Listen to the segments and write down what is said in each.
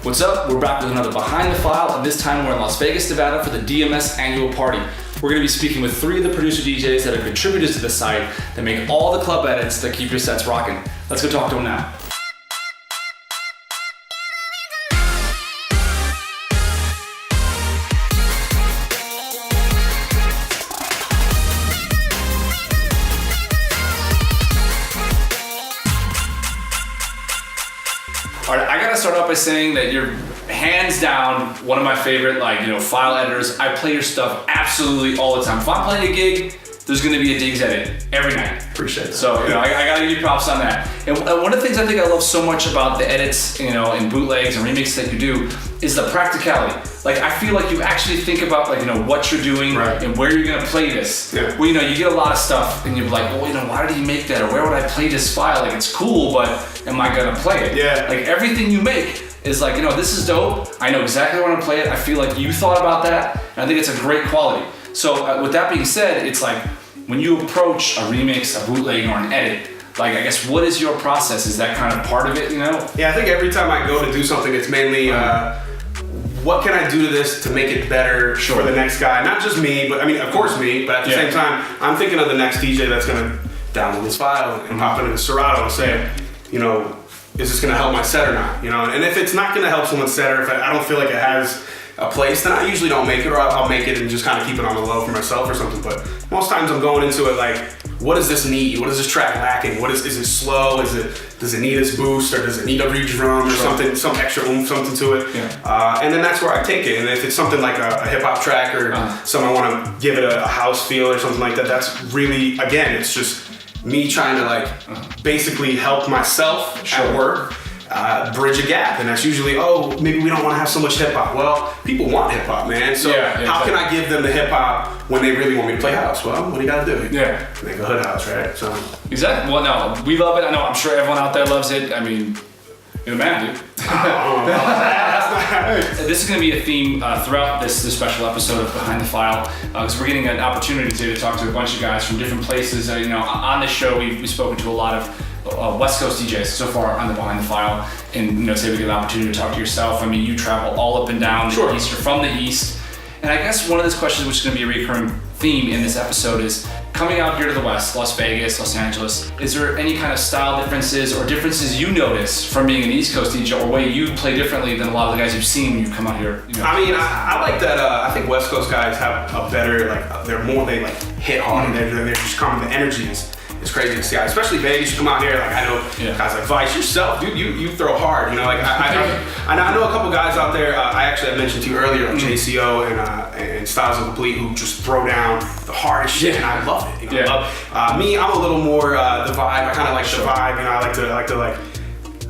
What's up? We're back with another Behind the File, and this time we're in Las Vegas, Nevada for the DMS annual party. We're going to be speaking with 3 of the producer DJs that are contributors to the site that make all the club edits that keep your sets rocking. Let's go talk to them now. All right, I gotta start off by saying that you're hands down one of my favorite, file editors. I play your stuff absolutely all the time. If I'm playing a gig, there's gonna be a Diggz edit every night. Appreciate it. So, I gotta give you props on that. And one of the things I think I love so much about the edits, and bootlegs and remixes that you do is the practicality. Like, I feel like you actually think about, what you're doing and where you're gonna play this. Yeah. Well, you get a lot of stuff and you're like, why did he make that? Or where would I play this file? Like, it's cool, but am I gonna play it? Yeah. Like, everything you make is like, this is dope. I know exactly where I'm gonna play it. I feel like you thought about that, and I think it's a great quality. So with that being said, it's like, when you approach a remix, a bootleg, or an edit, I guess, what is your process? Is that kind of part of it, Yeah, I think every time I go to do something, it's mainly, what can I do to this to make it better for the next guy? Not just me, but of course me, but at the same time, I'm thinking of the next DJ that's gonna download this file and pop it into Serato and say, is this gonna help my set or not? And if it's not gonna help someone's set, or if I don't feel like it has a place, then I usually don't make it, or I'll make it and just kind of keep it on the low for myself or something. But most times I'm going into it like, what does this need? What does this track lacking? Is it slow? Does it need this boost, or does it need a re-drum or something, some extra oomph, something to it? Yeah. And then that's where I take it. And if it's something like a hip hop track or something I want to give it a house feel or something like that, that's really, again, it's just me trying to basically help myself at work. Bridge a gap, and that's usually, maybe we don't want to have so much hip hop. Well, people want hip hop, man. So how can I give them the hip hop when they really want me to play house? Well, what do you gotta do? Yeah, make a hood house, right? So exactly. Well, no, we love it. I know. I'm sure everyone out there loves it. I mean, you're the man, dude. This is going to be a theme throughout this special episode of Behind the File, because we're getting an opportunity to talk to a bunch of guys from different places. On this show, we've spoken to a lot of West Coast DJs so far on the Behind the File, and say we get an opportunity to talk to yourself. I mean, you travel all up and down the East. You're from the East, and I guess one of those questions, which is going to be a recurring theme in this episode, is coming out here to the West, Las Vegas, Los Angeles. Is there any kind of style differences or differences you notice from being an East Coast DJ, or way you play differently than a lot of the guys you've seen when you come out here? I like that. I think West Coast guys have a better, they hit hard, and they're just coming. The energy is crazy to see, especially Vegas. You come out here, I know guys like Vice, yourself, dude, you throw hard, I know a couple guys out there, I mentioned to you earlier, JCO and Styles of Complete, who just throw down the hardest shit, and I love it, me, I'm a little more the vibe. I kind of like the vibe, I like to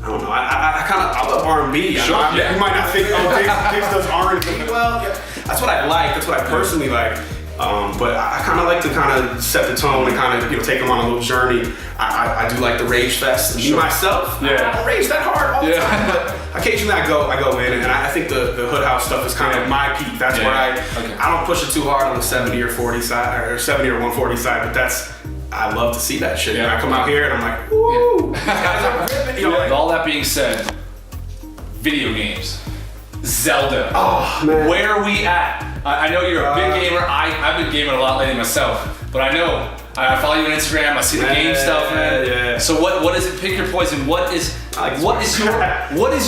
I don't know, I love R&B. You might not think, Diggz does R&B well. That's what I like, that's what I personally like. But I kind of like to set the tone and take them on a little journey. I do like the rage fest. Me myself, I don't rage that hard all the time, but occasionally I go in, and I think the hood house stuff is kind of my peak. That's where I don't push it too hard on the 70 or 40 side, or 70 or 140 side, but I love to see that shit. And I come out here and I'm like, woo, these guys are ripping. With all that being said, video games, Zelda. Oh man, where are we at? I know you're a big gamer. I've been gaming a lot lately myself, but I know I follow you on Instagram. I see the game stuff, man. Yeah. So what is it? Pick your poison. What is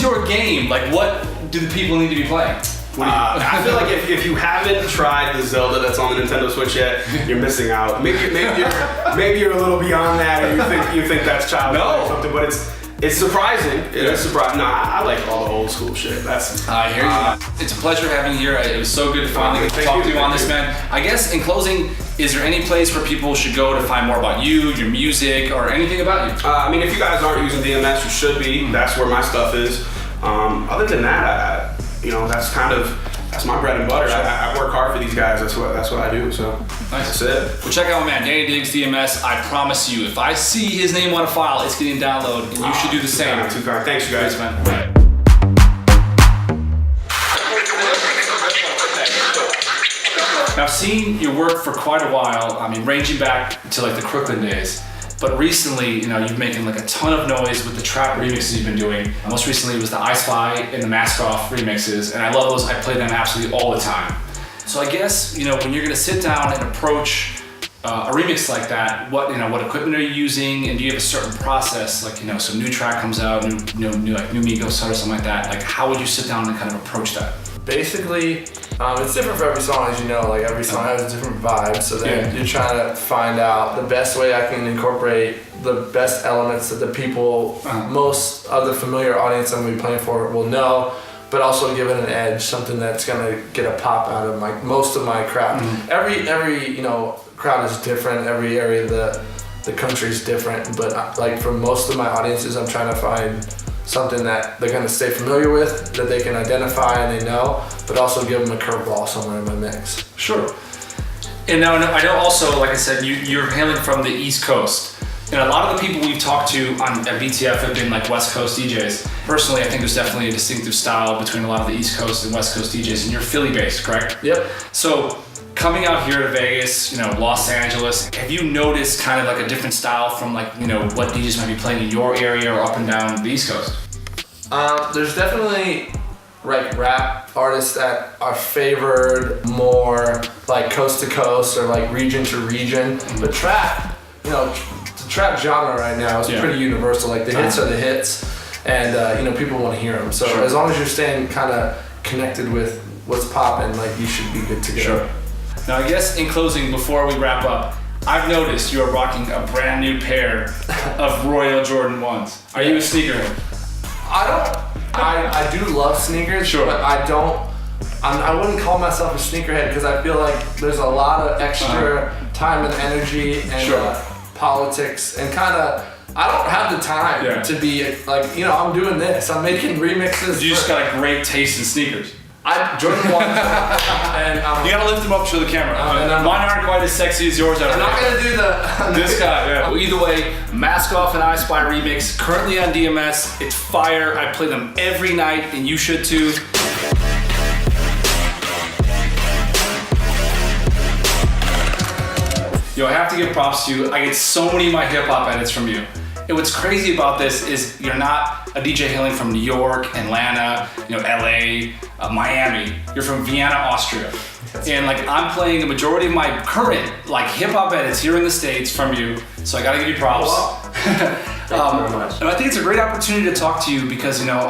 your game? What do the people need to be playing? I feel like if you haven't tried the Zelda that's on the Nintendo Switch yet, you're missing out. Maybe you're a little beyond that, or you think that's childish or something. But it's surprising. It is surprising. No, I like all the old school shit. I hear you. It's a pleasure having you here. It was so good to finally talk to you on this, man. I guess in closing, is there any place where people should go to find more about you, your music, or anything about you? If you guys aren't using DMS, you should be. That's where my stuff is. Other than that, that's my bread and butter. I work hard for these guys. That's what I do. So nice. That's it. Well, check out my man, Danny Diggz, DMS. I promise you, if I see his name on a file, it's getting downloaded, and you should do the same. Too kind. Thanks, you guys. Thanks, man. Now, I've seen your work for quite a while. Ranging back to the Crooklyn days. But recently, you know, you've making like a ton of noise with the trap remixes you've been doing. Most recently it was the I Spy and the Mask Off remixes, and I love those. I play them absolutely all the time. So I guess, you know, when you're gonna sit down and approach a remix like that, what equipment are you using, and do you have a certain process? Like, you know, some new track comes out, new Migos or something like that. Like, how would you sit down and kind of approach that? Basically, it's different for every song, as you know. Like every song has a different vibe. So then you're trying to find out the best way I can incorporate the best elements that the people, most of the familiar audience I'm gonna be playing for will know, but also give it an edge, something that's gonna get a pop out of most of my crowd. Every you know, crowd is different. Every area of the country is different. But like for most of my audiences, I'm trying to find something that they're gonna stay familiar with, that they can identify and they know, but also give them a curveball somewhere in my mix. Sure. And now I know also, like I said, you're hailing from the East Coast. And a lot of the people we've talked to at BTF have been like West Coast DJs. Personally, I think there's definitely a distinctive style between a lot of the East Coast and West Coast DJs, and you're Philly-based, correct? Yep. So coming out here to Vegas, you know, Los Angeles, have you noticed kind of like a different style from like, you know, what DJs might be playing in your area or up and down the East Coast? There's definitely like rap artists that are favored more like coast to coast or like region to region. But trap, you know, the trap genre right now is pretty universal. Like the hits are the hits, and you know, people want to hear them. So as long as you're staying kind of connected with what's popping, like you should be good to go. Sure. Now I guess in closing, before we wrap up, I've noticed you are rocking a brand new pair of Royal Jordan 1s. Are you a sneakerhead? I do love sneakers, but I wouldn't call myself a sneakerhead because I feel like there's a lot of extra time and energy and politics and kind of, I don't have the time to be like, you know, I'm doing this, I'm making remixes. You just got a great taste in sneakers. Jordan 1, and you gotta lift them up to the camera. Mine aren't quite as sexy as yours. I'm not gonna do this guy. Well, either way, Mask Off and I Spy remix currently on DMS. It's fire. I play them every night, and you should too. Yo, I have to give props to you. I get so many of my hip hop edits from you. And what's crazy about this is you're not a DJ hailing from New York, Atlanta, you know, LA, Miami. You're from Vienna, Austria. And like I'm playing the majority of my current like hip hop edits here in the States from you. So I gotta give you props. Oh, wow. Thank you very much. And I think it's a great opportunity to talk to you because, you know,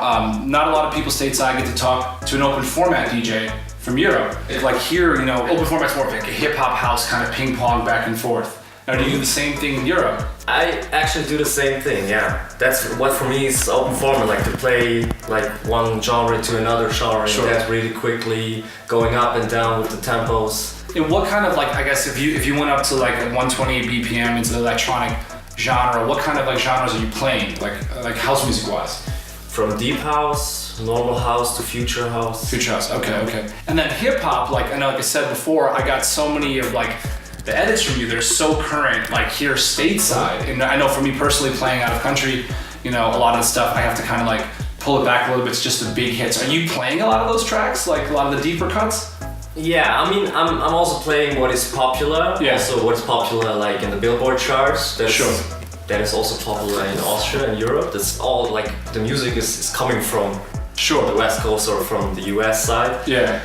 not a lot of people stateside get to talk to an open format DJ from Europe. Like here, you know, open format's more of like a hip hop house kind of ping pong back and forth. Now, do you do the same thing in Europe? I actually do the same thing, yeah. That's what for me is open format, like to play like one genre to another genre and that really quickly, going up and down with the tempos. And what kind of like, I guess if you went up to like 128 BPM into the electronic genre, what kind of like genres are you playing? Like house music wise? From deep house, normal house to future house. Future house, okay. And then hip hop, like I know, like I said before, I got so many of like the edits from you, they're so current, like here stateside. And I know for me personally playing out of country, you know, a lot of the stuff I have to kind of like pull it back a little bit. It's just the big hits. Are you playing a lot of those tracks? Like a lot of the deeper cuts? Yeah, I mean, I'm also playing what is popular. Yeah. Also what is popular like in the Billboard charts. That is also popular in Austria and Europe. That's all like the music is coming from the West Coast or from the US side. Yeah.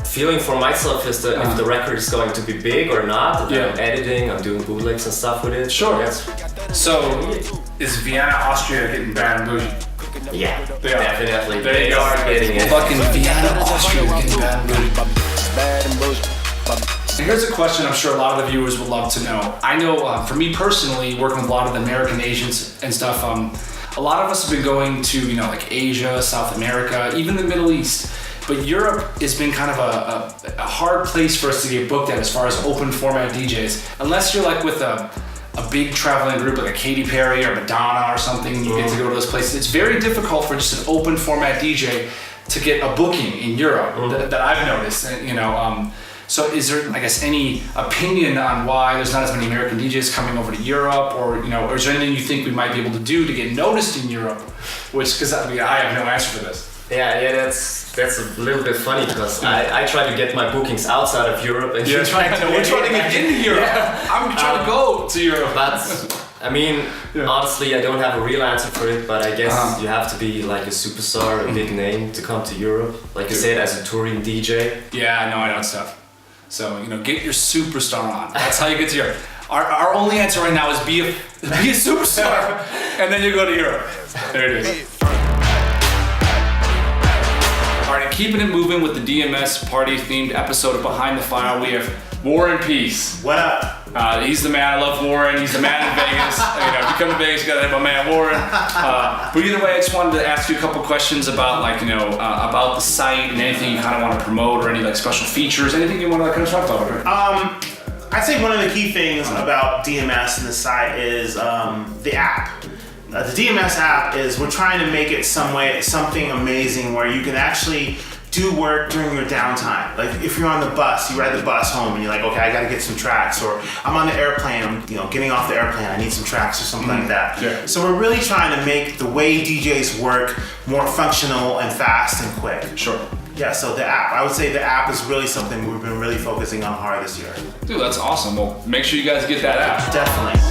Feeling for myself is that if the record is going to be big or not, and I'm editing, I'm doing bootlegs and stuff with it. Sure. So is Vienna, Austria getting bad and bougie? Yeah, they are. Definitely. They are getting it. Fucking Vienna, Austria getting bad and bougie. And here's a question I'm sure a lot of the viewers would love to know. I know for me personally, working with a lot of the American Asians and stuff, a lot of us have been going to, you know, like Asia, South America, even the Middle East. But Europe has been kind of a hard place for us to get booked at as far as open format DJs. Unless you're like with a big traveling group like a Katy Perry or Madonna or something, and you get to go to those places. It's very difficult for just an open format DJ to get a booking in Europe that I've noticed. You know, so is there, I guess, any opinion on why there's not as many American DJs coming over to Europe, or you know, or is there anything you think we might be able to do to get noticed in Europe? Which, because I have no answer for this. Yeah, that's a little bit funny because I try to get my bookings outside of Europe and we're trying to get into Europe. Yeah. I'm trying to go to Europe. But I mean, honestly, I don't have a real answer for it, but I guess you have to be like a superstar, a big name to come to Europe. Like you said, as a touring DJ. Yeah, I know it's tough. So, get your superstar on. That's how you get to Europe. Our only answer right now is be a superstar, and then you go to Europe. There it is. All right, and keeping it moving with the DMS party-themed episode of Behind the File, we have War and Peace. What up? He's the man. I love Warren. He's the man in Vegas. If you come to Vegas, you gotta have my man Warren. But either way, I just wanted to ask you a couple questions about about the site and anything you kind of want to promote or any like special features, anything you want to kind of talk about. Okay? I'd say one of the key things about DMS and the site is the app. The DMS app is we're trying to make it something amazing where you can actually do work during your downtime. Like if you're on the bus, you ride the bus home and you're like, okay, I gotta get some tracks, or I'm on the airplane, I'm getting off the airplane, I need some tracks or something like that. Yeah. So we're really trying to make the way DJs work more functional and fast and quick. Sure. Yeah, so the app, I would say the app is really something we've been really focusing on hard this year. Dude, that's awesome. Well, make sure you guys get that app. Definitely.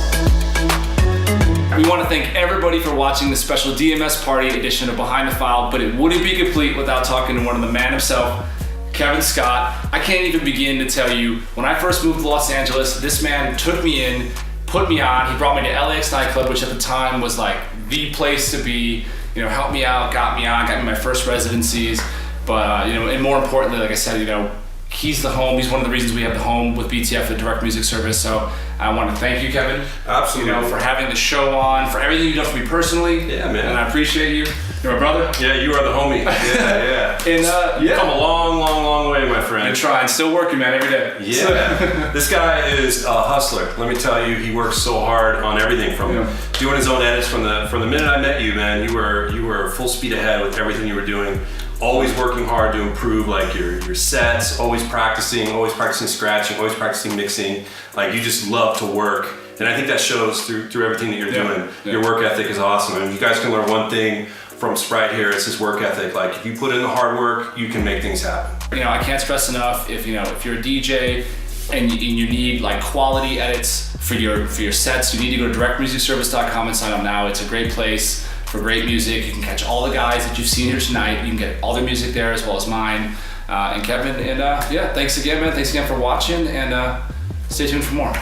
We want to thank everybody for watching this special DMS party edition of Behind the File, but it wouldn't be complete without talking to one of the man himself, Kevin Scott. I can't even begin to tell you, when I first moved to Los Angeles, this man took me in, put me on, he brought me to LAX nightclub, which at the time was like the place to be, helped me out, got me on, got me my first residencies, but and more importantly, like I said, he's the home. He's one of the reasons we have the home with BTF, the direct music service. So I want to thank you, Kevin. Absolutely. For having the show on, for everything you've done for me personally. Yeah, man. And I appreciate you. You're my brother. Yeah, you are the homie. Yeah. And You've come a long, long, long way, my friend. And trying, still working, man, every day. Yeah. This guy is a hustler. Let me tell you, he works so hard on everything from doing his own edits from the minute I met you, man. You were full speed ahead with everything you were doing. Always working hard to improve like your sets, always practicing scratching, always practicing mixing. Like you just love to work. And I think that shows through everything that you're doing. Yeah. Your work ethic is awesome. And you guys can learn one thing from Spryte here, it's his work ethic. Like if you put in the hard work, you can make things happen. I can't stress enough, if you're a DJ and you need like quality edits for your sets, you need to go to directmusicservice.com and sign up now. It's a great place for great music. You can catch all the guys that you've seen here tonight. You can get all their music there as well as mine. And Kevin, and thanks again, man. Thanks again for watching, and stay tuned for more.